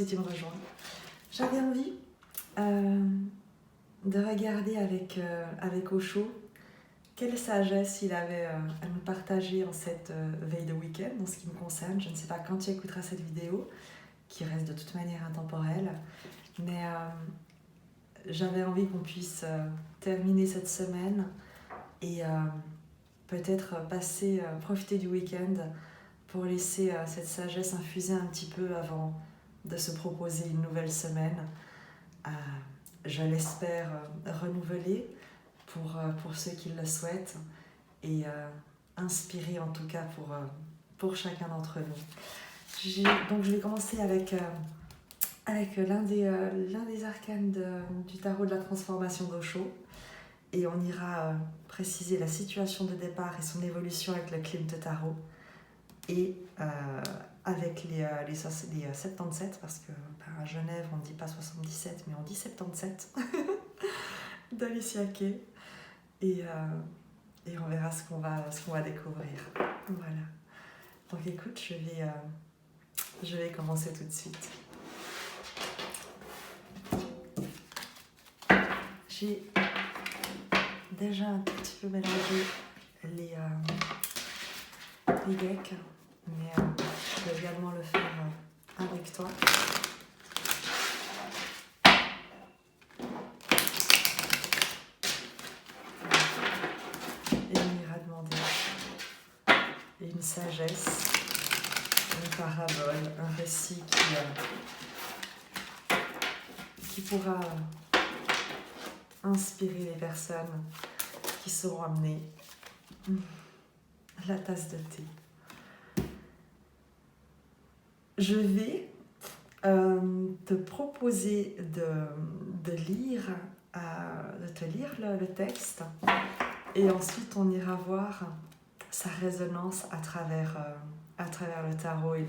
si tu me rejoins. J'avais envie de regarder avec Osho quelle sagesse il avait à nous partager en cette veille de week-end, en ce qui me concerne. Je ne sais pas quand tu écouteras cette vidéo, qui reste de toute manière intemporelle, mais j'avais envie qu'on puisse terminer cette semaine et peut-être profiter du week-end pour laisser cette sagesse infuser un petit peu avant de se proposer une nouvelle semaine, je l'espère renouvelée pour ceux qui le souhaitent et inspirée en tout cas pour chacun d'entre nous. Donc je vais commencer avec l'un des arcanes du tarot de la transformation d'Osho et on ira préciser la situation de départ et son évolution avec le Klimt Tarot et avec les 77, parce que à Genève on ne dit pas 77 mais on dit 77 d'Alicia Kay et on verra ce qu'on va découvrir. Voilà. Donc écoute, je vais commencer tout de suite. J'ai déjà un petit peu mélangé les decks, mais je vais également le faire avec toi. Et on ira demander une sagesse, une parabole, un récit qui pourra inspirer les personnes qui seront amenées la tasse de thé. Je vais te proposer de te lire le texte et ensuite on ira voir sa résonance à travers le tarot et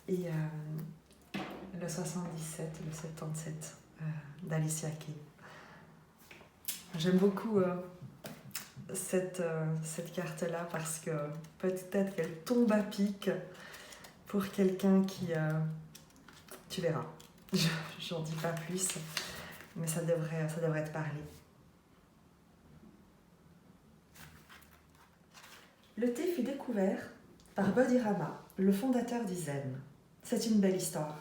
le 77 et le 77 d'Alicia Kay. J'aime beaucoup cette carte-là parce que peut-être qu'elle tombe à pic pour quelqu'un qui... tu verras, j'en dis pas plus, mais ça devrait te parler. Le thé fut découvert par Bodhirama, le fondateur du Zen. C'est une belle histoire.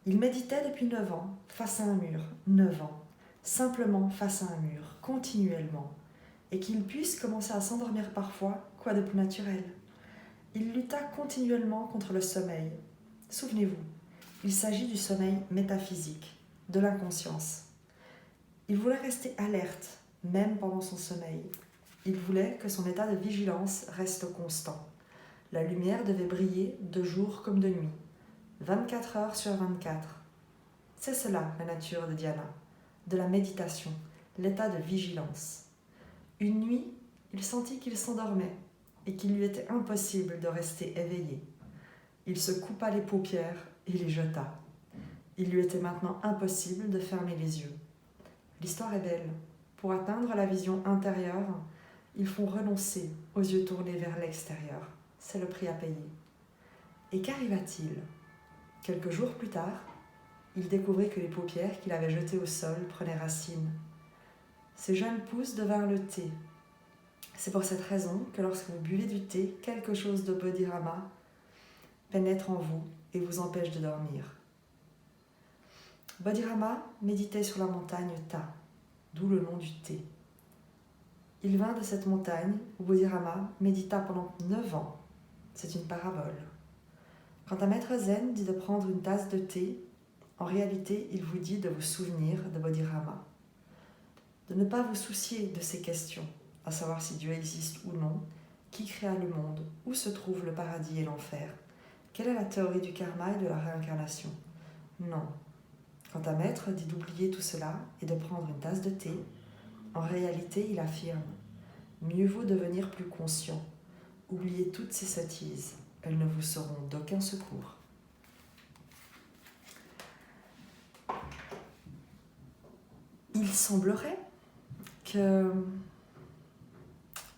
Il méditait depuis 9 ans, face à un mur, 9 ans, simplement face à un mur, continuellement, et qu'il puisse commencer à s'endormir parfois, quoi de plus naturel. Il lutta continuellement contre le sommeil. Souvenez-vous, il s'agit du sommeil métaphysique, de l'inconscience. Il voulait rester alerte, même pendant son sommeil. Il voulait que son état de vigilance reste constant. La lumière devait briller de jour comme de nuit, 24 heures sur 24. C'est cela la nature de Dhyana, de la méditation, l'état de vigilance. Une nuit, il sentit qu'il s'endormait et qu'il lui était impossible de rester éveillé. Il se coupa les paupières et les jeta. Il lui était maintenant impossible de fermer les yeux. L'histoire est belle. Pour atteindre la vision intérieure, il faut renoncer aux yeux tournés vers l'extérieur. C'est le prix à payer. Et qu'arriva-t-il ? Quelques jours plus tard, il découvrit que les paupières qu'il avait jetées au sol prenaient racine. Ces jeunes pousses devinrent le thé. C'est pour cette raison que lorsque vous buvez du thé, quelque chose de Bodhirama pénètre en vous et vous empêche de dormir. Bodhirama méditait sur la montagne Ta, d'où le nom du thé. Il vint de cette montagne où Bodhirama médita pendant 9 ans. C'est une parabole. Quand un maître zen dit de prendre une tasse de thé, en réalité, il vous dit de vous souvenir de Bodhirama. De ne pas vous soucier de ces questions, à savoir si Dieu existe ou non, qui créa le monde, où se trouve le paradis et l'enfer, quelle est la théorie du karma et de la réincarnation. Non. Quand un maître dit d'oublier tout cela et de prendre une tasse de thé, en réalité, il affirme « Mieux vaut devenir plus conscient. Oubliez toutes ces sottises. Elles ne vous seront d'aucun secours. » Il semblerait que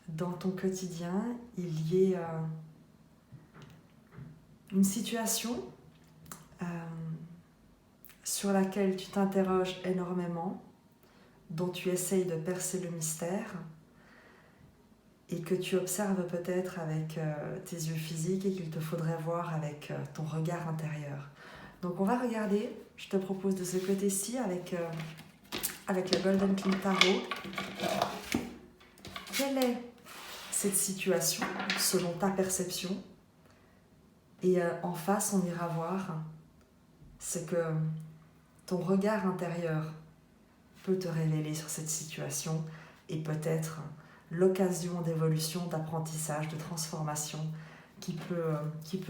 dans ton quotidien, il y ait une situation sur laquelle tu t'interroges énormément, dont tu essayes de percer le mystère et que tu observes peut-être avec tes yeux physiques et qu'il te faudrait voir avec ton regard intérieur. Donc on va regarder, je te propose de ce côté-ci avec le Golden King Tarot. Quelle est cette situation selon ta perception? Et en face, on ira voir ce que ton regard intérieur peut te révéler sur cette situation et peut-être l'occasion d'évolution, d'apprentissage, de transformation qui peut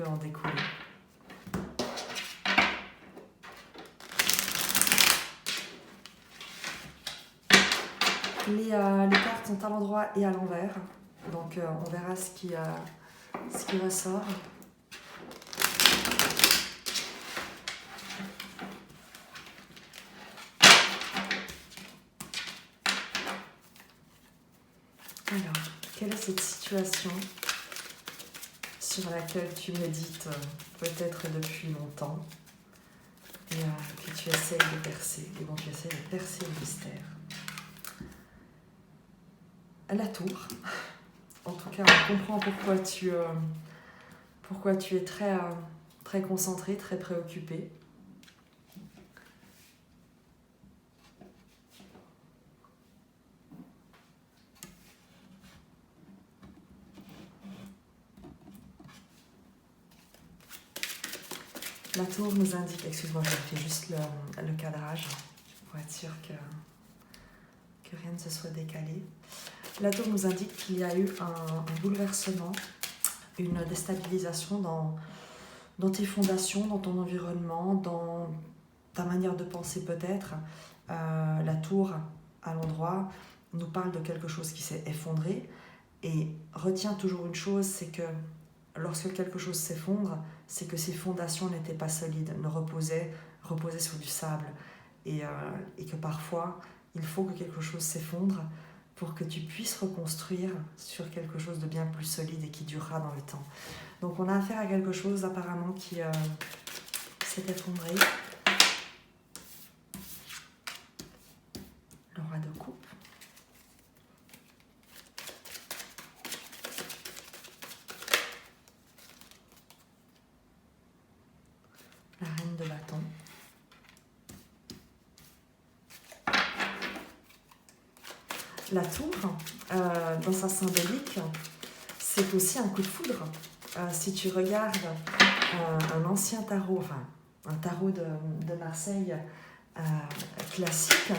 en découler. Les cartes sont à l'endroit et à l'envers, donc on verra ce qui ressort. Alors, quelle est cette situation sur laquelle tu médites peut-être depuis longtemps et que tu essayes de percer, et dont tu essayes de percer le mystère? La tour. En tout cas, on comprend pourquoi tu es très concentré, très préoccupé. La tour nous indique, excuse-moi, je fais juste le cadrage pour être sûr que rien ne se soit décalé. La tour nous indique qu'il y a eu un bouleversement, une déstabilisation dans tes fondations, dans ton environnement, dans ta manière de penser peut-être. La tour, à l'endroit, nous parle de quelque chose qui s'est effondré. Et retiens toujours une chose, c'est que lorsque quelque chose s'effondre, c'est que ses fondations n'étaient pas solides, ne reposaient sur du sable. Et que parfois, il faut que quelque chose s'effondre pour que tu puisses reconstruire sur quelque chose de bien plus solide et qui durera dans le temps. Donc on a affaire à quelque chose apparemment qui s'est effondré. Le roi de coupe. La reine de bâton. La tour, dans sa symbolique, c'est aussi un coup de foudre. Si tu regardes un ancien tarot, enfin un tarot de Marseille classique,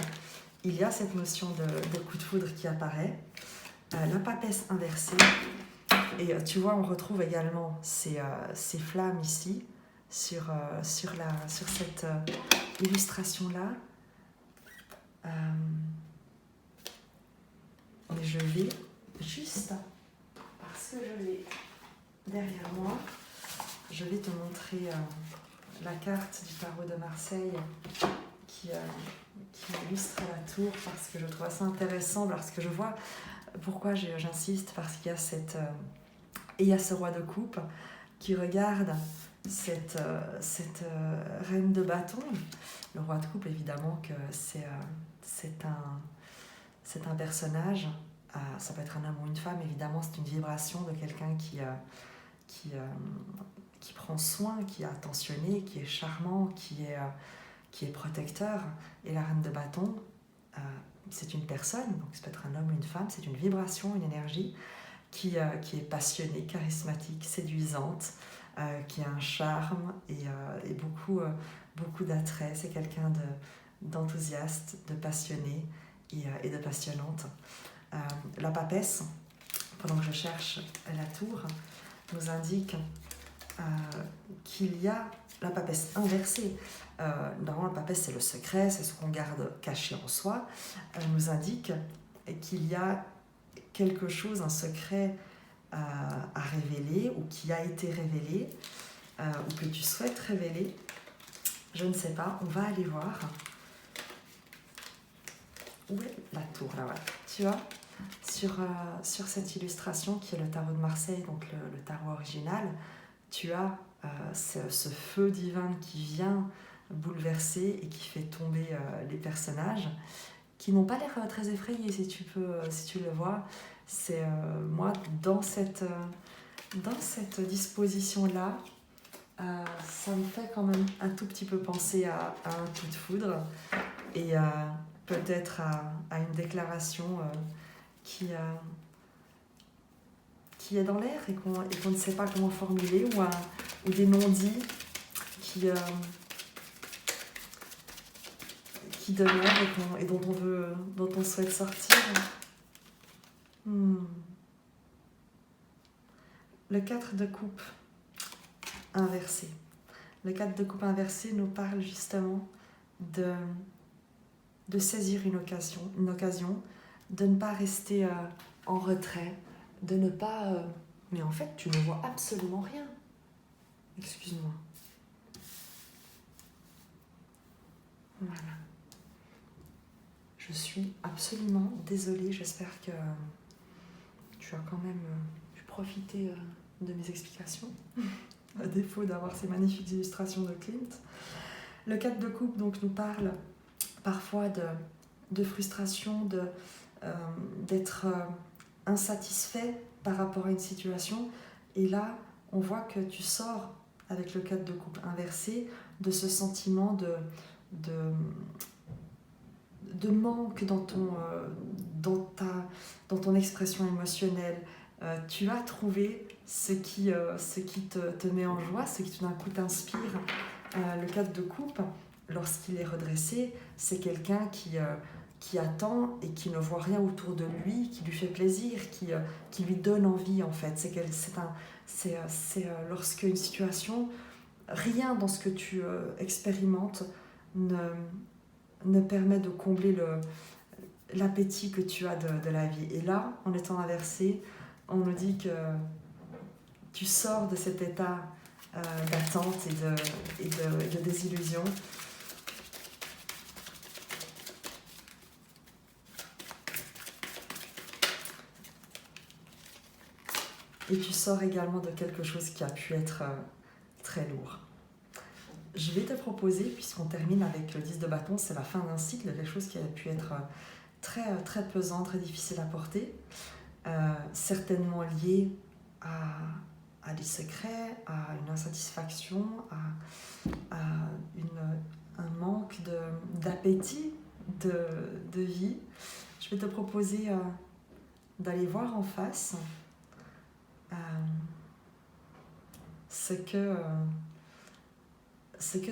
il y a cette notion de coup de foudre qui apparaît. La papesse inversée, et tu vois, on retrouve également ces flammes ici, sur cette illustration-là. Et je vais juste, parce que je l'ai derrière moi, je vais te montrer la carte du tarot de Marseille qui illustre la tour, parce que je trouve ça intéressant, parce que je vois pourquoi j'insiste, parce qu'il y a il y a ce roi de coupe qui regarde cette reine de bâton. Le roi de coupe, évidemment que c'est un personnage, ça peut être un homme ou une femme, évidemment c'est une vibration de quelqu'un qui prend soin, qui est attentionné, qui est charmant, qui est protecteur. Et la reine de bâton, c'est une personne, donc ça peut être un homme ou une femme, c'est une vibration, une énergie qui est passionnée, charismatique, séduisante, qui a un charme et beaucoup d'attrait. C'est quelqu'un d'enthousiaste, de passionné et de passionnante. La papesse, pendant que je cherche la tour, nous indique qu'il y a la papesse inversée. Normalement, la papesse, c'est le secret, c'est ce qu'on garde caché en soi. Elle nous indique qu'il y a quelque chose, un secret à révéler ou qui a été révélé ou que tu souhaites révéler. Je ne sais pas, on va aller voir. Où est la tour là, voilà. Tu vois, sur cette illustration qui est le tarot de Marseille, donc le tarot original, tu as c'est ce feu divin qui vient bouleverser et qui fait tomber les personnages qui n'ont pas l'air très effrayés, si tu le vois. C'est moi, dans cette disposition-là, ça me fait quand même un tout petit peu penser à un coup de foudre et peut-être à une déclaration qui est dans l'air et qu'on ne sait pas comment formuler, ou des non-dits qui demeurent et dont on souhaite sortir. Le 4 de coupe inversé. Le 4 de coupe inversé nous parle justement de saisir une occasion, de ne pas rester en retrait, de ne pas... Mais en fait, tu ne vois absolument rien. Excuse-moi. Voilà. Je suis absolument désolée. J'espère que tu as quand même pu profiter de mes explications, à défaut d'avoir ces magnifiques illustrations de Klimt. Le 4 de coupe donc, nous parle parfois de frustration, d'être insatisfait par rapport à une situation. Et là, on voit que tu sors, avec le 4 de coupe inversé, de ce sentiment de manque dans ton expression émotionnelle. Tu as trouvé ce qui te met en joie, ce qui tout d'un coup t'inspire. Le 4 de coupe, lorsqu'il est redressé, c'est quelqu'un qui attend et qui ne voit rien autour de lui, qui lui fait plaisir, qui lui donne envie en fait. C'est lorsque une situation, rien dans ce que tu expérimentes ne permet de combler l'appétit que tu as de la vie. Et là, en étant inversé, on nous dit que tu sors de cet état d'attente et de désillusion. Et tu sors également de quelque chose qui a pu être très lourd. Je vais te proposer, puisqu'on termine avec le 10 de bâton, c'est la fin d'un cycle, quelque chose qui a pu être très, très pesant, très difficile à porter, certainement lié à des secrets, à une insatisfaction, à un manque d'appétit, de vie. Je vais te proposer d'aller voir en face ce que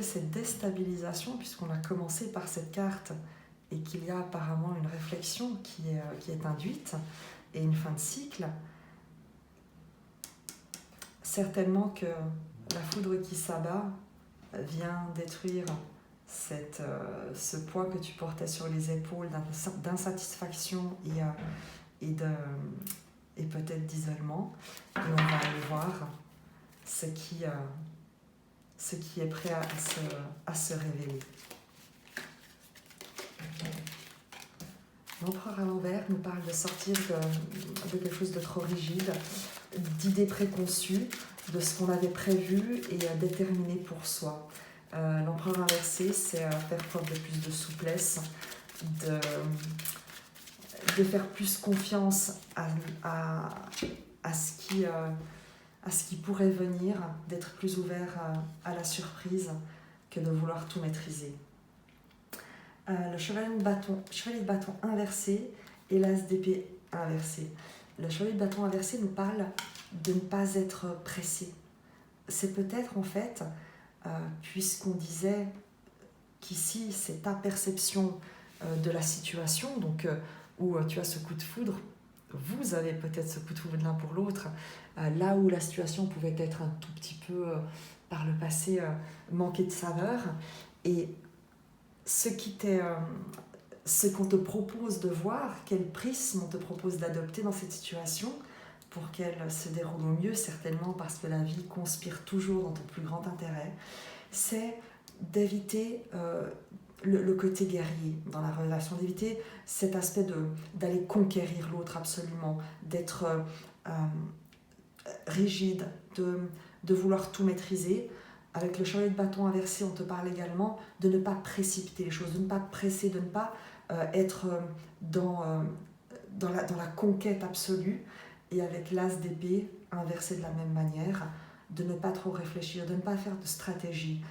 cette déstabilisation, puisqu'on a commencé par cette carte et qu'il y a apparemment une réflexion qui est induite et une fin de cycle, certainement que la foudre qui s'abat vient détruire ce poids que tu portais sur les épaules d'insatisfaction et peut-être d'isolement. Et on va aller voir ce qui est prêt à se révéler. L'empereur à l'envers nous parle de sortir de quelque chose de trop rigide, d'idées préconçues, de ce qu'on avait prévu et déterminé pour soi. L'empereur inversé, c'est faire preuve de plus de souplesse, de faire plus confiance à ce qui pourrait venir, d'être plus ouvert à la surprise que de vouloir tout maîtriser. Le chevalier de bâton inversé et l'as d'épée inversé. Le chevalier de bâton inversé nous parle de ne pas être pressé. C'est peut-être en fait, puisqu'on disait qu'ici c'est ta perception de la situation, donc où tu as ce coup de foudre, vous avez peut-être ce coup de foudre l'un pour l'autre, là où la situation pouvait être un tout petit peu par le passé manquer de saveur. Et ce qu'on te propose de voir, quel prisme on te propose d'adopter dans cette situation pour qu'elle se déroule au mieux, certainement parce que la vie conspire toujours dans ton plus grand intérêt, c'est d'éviter le côté guerrier dans la relation, d'éviter cet aspect d'aller conquérir l'autre absolument, d'être rigide, de vouloir tout maîtriser. Avec le chevalier de bâton inversé, on te parle également de ne pas précipiter les choses, de ne pas presser, de ne pas être dans la conquête absolue. Et avec l'as d'épée inversé de la même manière, de ne pas trop réfléchir, de ne pas faire de stratégie.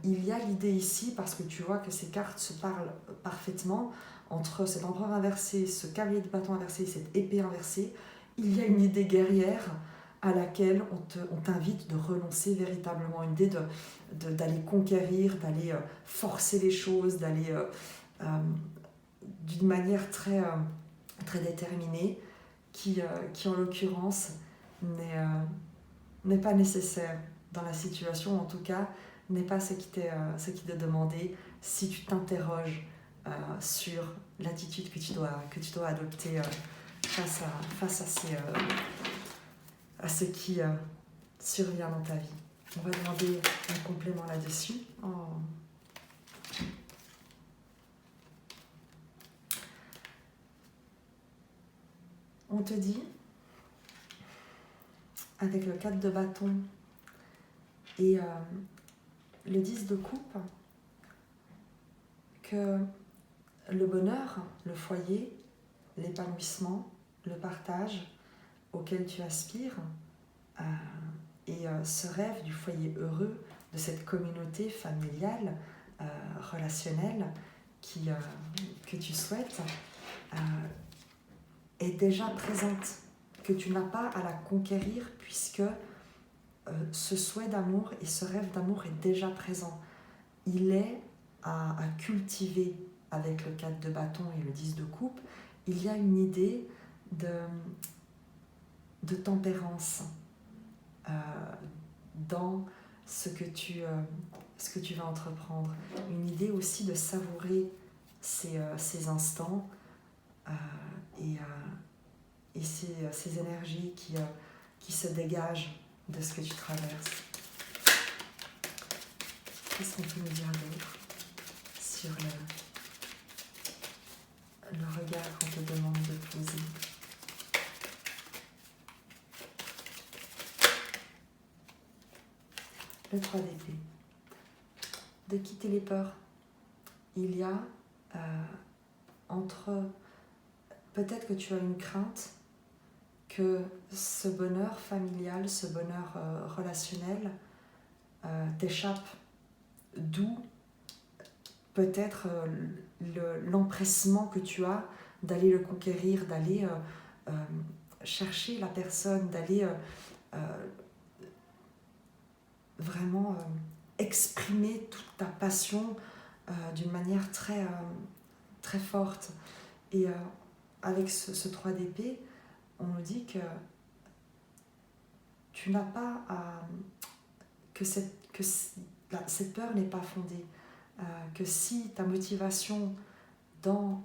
Il y a l'idée ici, parce que tu vois que ces cartes se parlent parfaitement, entre cet empereur inversé, ce cavalier de bâton inversé et cette épée inversée, il y a une idée guerrière à laquelle on t'invite de renoncer véritablement, une idée d'aller conquérir, d'aller forcer les choses, d'aller d'une manière très déterminée, qui en l'occurrence n'est pas nécessaire dans la situation, en tout cas n'est pas ce qui t'est demandé si tu t'interroges sur l'attitude que tu dois adopter face à ce qui survient dans ta vie. On va demander un complément là-dessus. On te dit, avec le 4 de bâton et le 10 de coupe, que le bonheur, le foyer, l'épanouissement, le partage auquel tu aspires et ce rêve du foyer heureux, de cette communauté familiale, relationnelle que tu souhaites, est déjà présente, que tu n'as pas à la conquérir puisque ce souhait d'amour et ce rêve d'amour est déjà présent. Il est à cultiver avec le 4 de bâton et le 10 de coupe. Il y a une idée de tempérance dans ce que tu vas entreprendre. Une idée aussi de savourer ces instants et ces énergies qui se dégagent de ce que tu traverses. Qu'est-ce qu'on peut nous dire d'autre sur le regard qu'on te demande de poser? Le 3 d'épée. De quitter les peurs. Il y a peut-être que tu as une crainte que ce bonheur familial, ce bonheur relationnel t'échappe, d'où peut-être l'empressement que tu as d'aller le conquérir, d'aller chercher la personne, d'aller vraiment exprimer toute ta passion d'une manière très forte. Et avec ce 3 d'épée, on nous dit que tu n'as pas que cette peur n'est pas fondée, que si ta motivation dans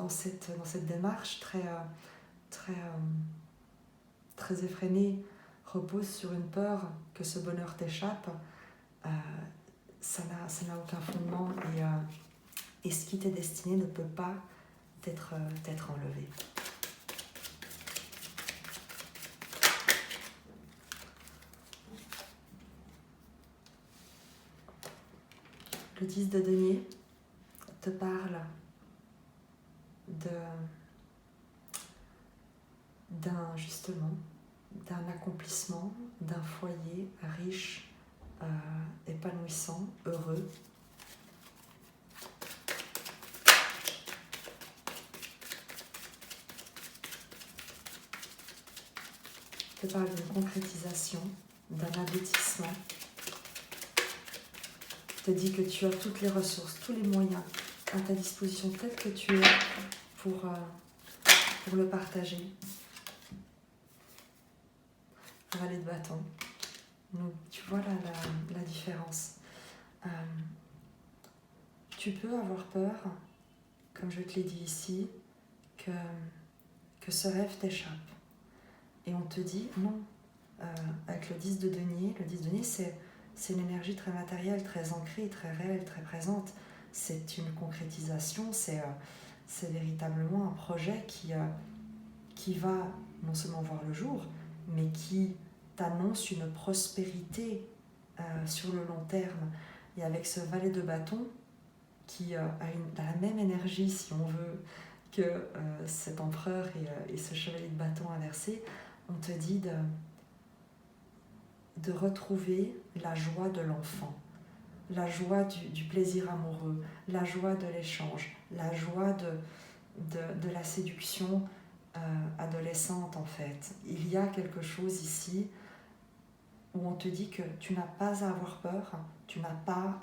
cette démarche très effrénée repose sur une peur que ce bonheur t'échappe, ça n'a aucun fondement et ce qui t'est destiné ne peut pas t'être enlevé. Le 10 de denier te parle d'un accomplissement, d'un foyer riche, épanouissant, heureux. Te parle d'une concrétisation, d'un aboutissement. Te dit que tu as toutes les ressources, tous les moyens à ta disposition, peut-être que tu es pour le partager. Un valet de bâton. Donc, tu vois la différence. Tu peux avoir peur, comme je te l'ai dit ici, que ce rêve t'échappe. Et on te dit non. Avec le 10 de denier, c'est une énergie très matérielle, très ancrée, très réelle, très présente. C'est une concrétisation, c'est véritablement un projet qui va non seulement voir le jour, mais qui t'annonce une prospérité sur le long terme. Et avec ce valet de bâton, qui a la même énergie, si on veut, que cet empereur et ce chevalier de bâton inversé, on te dit de retrouver la joie de l'enfant, la joie du plaisir amoureux, la joie de l'échange, la joie de la séduction adolescente en fait. Il y a quelque chose ici où on te dit que tu n'as pas à avoir peur, tu n'as pas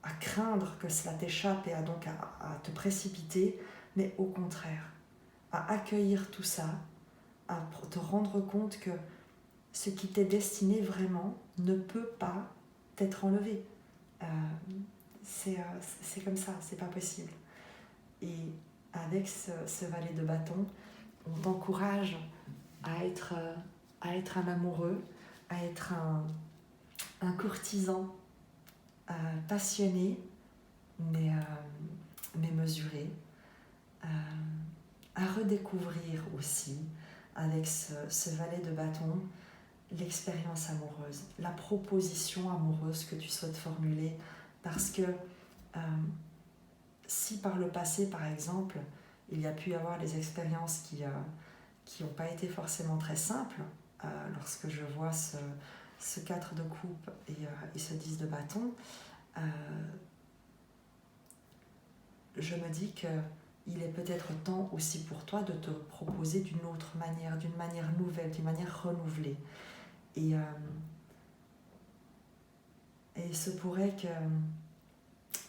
à craindre que cela t'échappe et donc à te précipiter, mais au contraire, à accueillir tout ça, à te rendre compte que ce qui t'est destiné vraiment ne peut pas t'être enlevé. C'est comme ça, c'est pas possible. Et avec ce valet de bâton, on t'encourage à être un amoureux, à être un courtisan passionné, mais mesuré, à redécouvrir aussi, avec ce valet de bâton, l'expérience amoureuse, la proposition amoureuse que tu souhaites formuler, parce que si par le passé, par exemple, il y a pu y avoir des expériences qui n'ont pas été forcément très simples, lorsque je vois ce 4 de coupe et ce 10 de bâton, je me dis qu'il est peut-être temps aussi pour toi de te proposer d'une autre manière, d'une manière nouvelle, d'une manière renouvelée. Et il se pourrait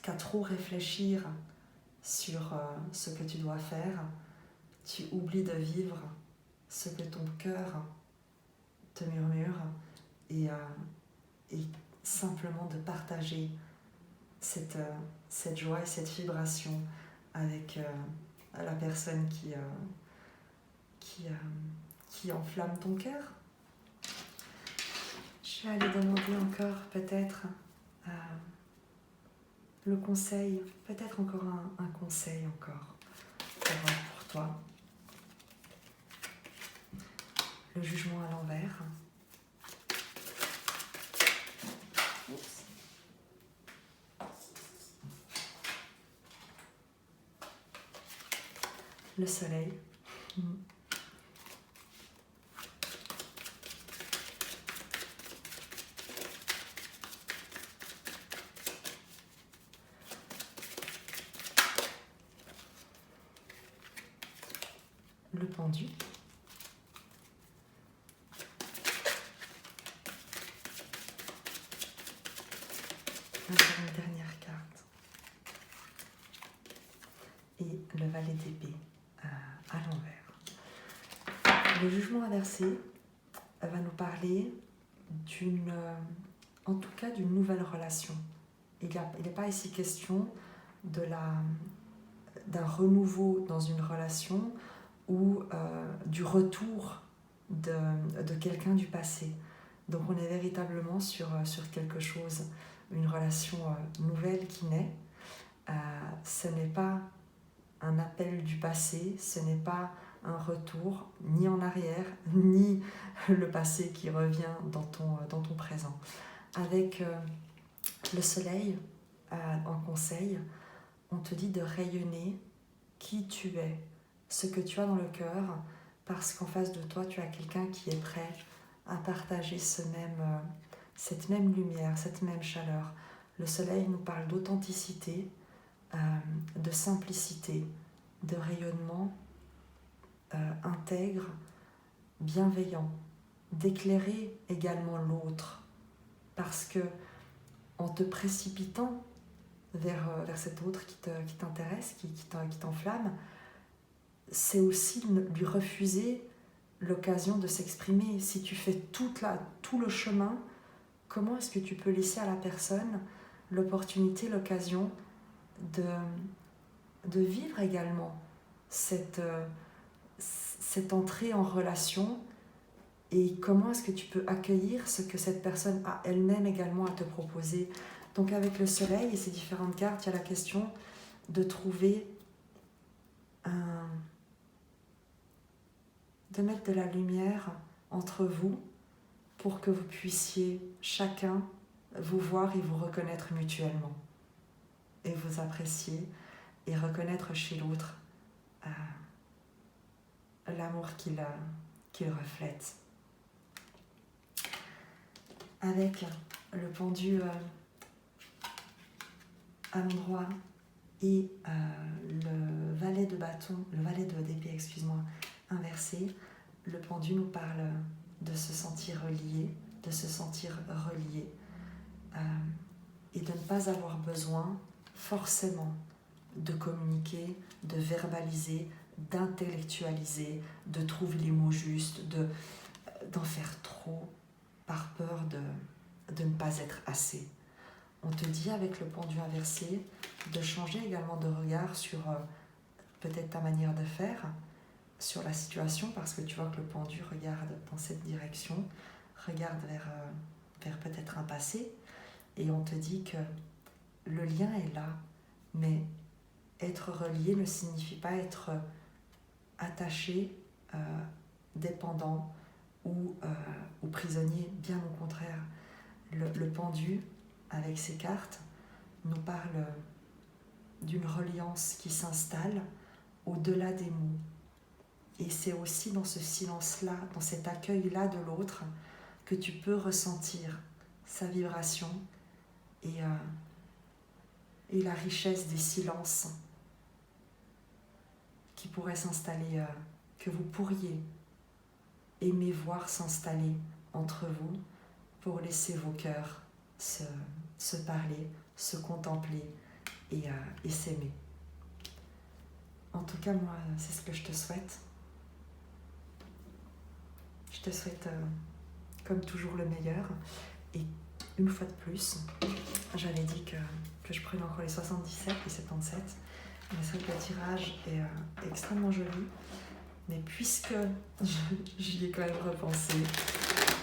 qu'à trop réfléchir sur ce que tu dois faire, tu oublies de vivre ce que ton cœur te murmure et simplement de partager cette joie et cette vibration avec la personne qui enflamme ton cœur. Je vais aller demander encore peut-être le conseil, peut-être encore un conseil encore pour toi. Le jugement à l'envers. Oups. Le soleil. Le pendu. Encore une dernière carte. Et le valet d'épée à l'envers. Le jugement inversé va nous parler en tout cas d'une nouvelle relation. Il n'est pas ici question d'un renouveau dans une relation ou du retour de quelqu'un du passé. Donc on est véritablement sur quelque chose, une relation nouvelle qui naît. Ce n'est pas un appel du passé, ce n'est pas un retour ni en arrière, ni le passé qui revient dans ton présent. Avec le soleil en conseil, on te dit de rayonner qui tu es, ce que tu as dans le cœur, parce qu'en face de toi, tu as quelqu'un qui est prêt à partager cette même lumière, cette même chaleur. Le soleil nous parle d'authenticité, de simplicité, de rayonnement intègre, bienveillant, d'éclairer également l'autre, parce que en te précipitant vers cet autre qui t'intéresse, qui t'enflamme, c'est aussi lui refuser l'occasion de s'exprimer. Si tu fais tout le chemin, comment est-ce que tu peux laisser à la personne l'opportunité, l'occasion de vivre également cette entrée en relation, et comment est-ce que tu peux accueillir ce que cette personne a elle-même également à te proposer. Donc avec le soleil et ces différentes cartes, il y a la question de trouver de mettre de la lumière entre vous pour que vous puissiez chacun vous voir et vous reconnaître mutuellement et vous apprécier et reconnaître chez l'autre l'amour qu'il reflète. Avec le pendu à l'endroit et le valet de bâton, le valet d'épée, inversé, le pendu nous parle de se sentir lié, de se sentir relié et de ne pas avoir besoin forcément de communiquer, de verbaliser, d'intellectualiser, de trouver les mots justes, d'en faire trop par peur de ne pas être assez. On te dit avec le pendu inversé de changer également de regard sur peut-être ta manière de faire, sur la situation, parce que tu vois que le pendu regarde dans cette direction, regarde vers peut-être un passé, et on te dit que le lien est là, mais être relié ne signifie pas être attaché, dépendant ou prisonnier, bien au contraire. Le pendu, avec ses cartes, nous parle d'une reliance qui s'installe au-delà des mots. Et c'est aussi dans ce silence-là, dans cet accueil-là de l'autre, que tu peux ressentir sa vibration et la richesse des silences qui pourraient s'installer, que vous pourriez aimer voir s'installer entre vous pour laisser vos cœurs se parler, se contempler et s'aimer. En tout cas, moi, c'est ce que je te souhaite. Je te souhaite, comme toujours, le meilleur. Et une fois de plus, j'avais dit que je prenais encore les 77 et 77. Mais c'est vrai que le tirage est extrêmement joli. Mais puisque j'y ai quand même repensé,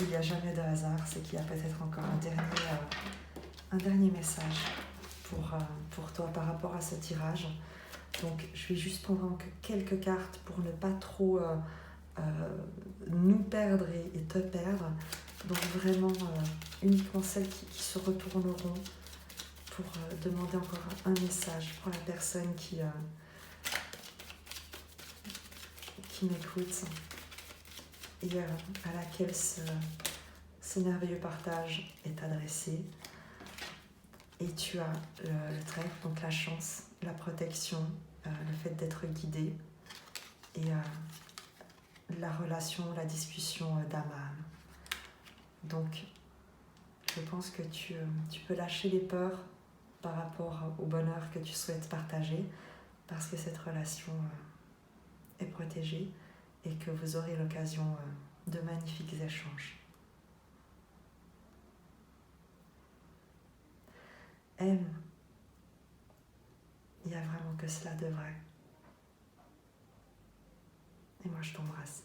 il n'y a jamais de hasard, c'est qu'il y a peut-être encore un dernier message pour toi par rapport à ce tirage. Donc je vais juste prendre quelques cartes pour ne pas trop nous perdre et te perdre. Donc vraiment uniquement celles qui se retourneront pour demander encore un message pour la personne qui m'écoute et à laquelle ce merveilleux partage est adressé. Et tu as le trèfle, donc la chance, la protection, le fait d'être guidé et la relation, la discussion d'âme à âme. Donc, je pense que tu peux lâcher les peurs par rapport au bonheur que tu souhaites partager parce que cette relation est protégée et que vous aurez l'occasion de magnifiques échanges. Aime. Il n'y a vraiment que cela de vrai. Et moi, je t'embrasse.